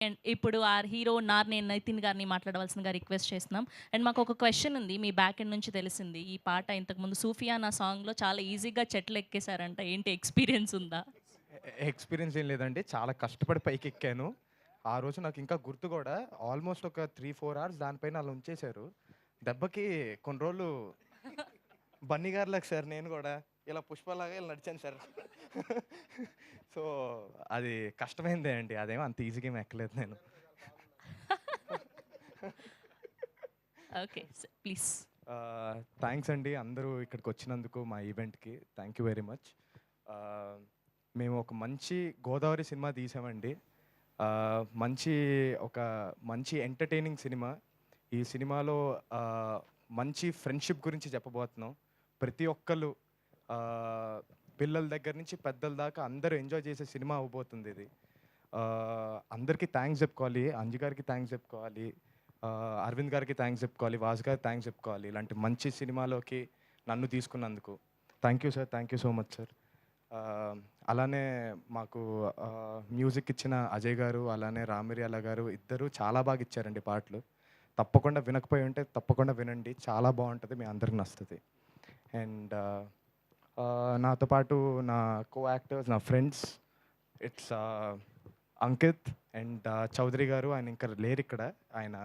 And ఇప్పుడు ఆ hero Narni Nitin గారిని మాట్లాడవలసిందిగా రిక్వెస్ట్ చేస్తున్నాం. అండ్ మాకు ఒక క్వెషన్ ఉంది. మీ బ్యాక్ ఎండ్ నుంచి తెలిసింది. ఈ పాట ఇంతకుముందు 'సూఫియానా' సాంగ్‌లో చాలా ఈజీగా చెట్లు ఎక్కేసారంట. ఏంటి ఎక్స్‌పీరియన్స్ ఉందా? ఎక్స్‌పీరియన్స్ ఏం లేదండి. చాలా కష్టపడి పైకెక్కాను. ఆ రోజు నాకింకా గుర్తు గూడా. ఆల్‌మోస్ట్ ఒక 3, 4 అవర్స్ దానిపైన అలా ఉంచేశారు. దెబ్బకి కొన్ని రోజులు బన్నీ గారిలాగా సార్ నేను గూడా ఇలా పుష్పలాగా ఇలా నడిచాను సార్. సో, అది కష్టమైందే అండి. అదేమో అంత ఈజీగా ఏమి ఎక్కలేదు నేను. ఓకే. ప్లీజ్. థ్యాంక్స్ అండి అందరూ ఇక్కడికొచ్చినందుకు మా ఈవెంట్‌కి. Thank you very much. ఆహ్, మేము ఒక మంచి గోదావరి సినిమా తీసామండి. మంచి ఒక మంచి ఎంటర్‌టైనింగ్ సినిమా. ఈ సినిమాలో ఆహ్, మంచి ఫ్రెండ్‌షిప్ గురించి చెప్పబోతున్నాం. ప్రతి ఒక్కళ్ళు పిల్లల దగ్గర నుంచి పెద్దల దాకా అందరూ ఎంజాయ్ చేసే సినిమా అవ్వబోతుందిది. అందరికీ థాంక్స్ చెప్పుకోవాలి. అంజు గారికి థాంక్స్ చెప్పుకోవాలి. అరవింద్ గారికి థాంక్స్ చెప్పుకోవాలి. వాసు గారికి థాంక్స్ చెప్పుకోవాలి. ఇలాంటి మంచి సినిమాలోకి నన్ను తీసుకున్నందుకు. Thank you sir. Thank you so much sir. ఆహ్, అలానే మాకు మ్యూజిక్ ఇచ్చిన అజయ్ గారు, అలానే రామిర్యాల గారు ఇద్దరు చాలా బాగా ఇచ్చారండి పాటలు. తప్పకుండా వినకపోయి ఉంటే తప్పకుండా వినండి. చాలా బావుంటది. మీ అందరికి నచ్చుతది. అండ్ నాతో పాటు నా కో యాక్టర్స్, నా friends it's Ankit and Chowdary garu. ఆయన ఇంకా లేరిక్కడ. ఆయన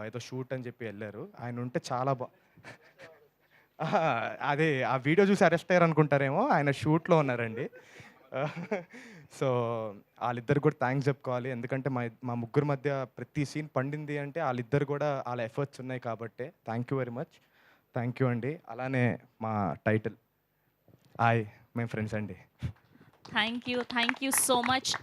ఏదో షూట్ అని చెప్పి ఎళ్లారు. ఆయన ఉంటే చాలా అహా! అదే ఆ వీడియో చూసి అరెస్ట్ అయ్యారనుకుంటారేమో. ఆయన షూట్‌లో ఉన్నారండి. సో, ఆళ్ళిద్దరికి కూడా థాంక్స్ చెప్పుకోవాలి. ఎందుకంటే మా ముగ్గురి మధ్య ప్రతి సీన్ పండింది అంటే ఆళ్ళిద్దరు కూడా ఆళ్ళ ఎఫర్ట్స్ ఉన్నాయి కాబట్టే. Thank you very much. Thank you అండి. అలానే మా టైటిల్ హాయ్ మేము ఫ్రెండ్స్ అండి. Thank you. Thank you so much.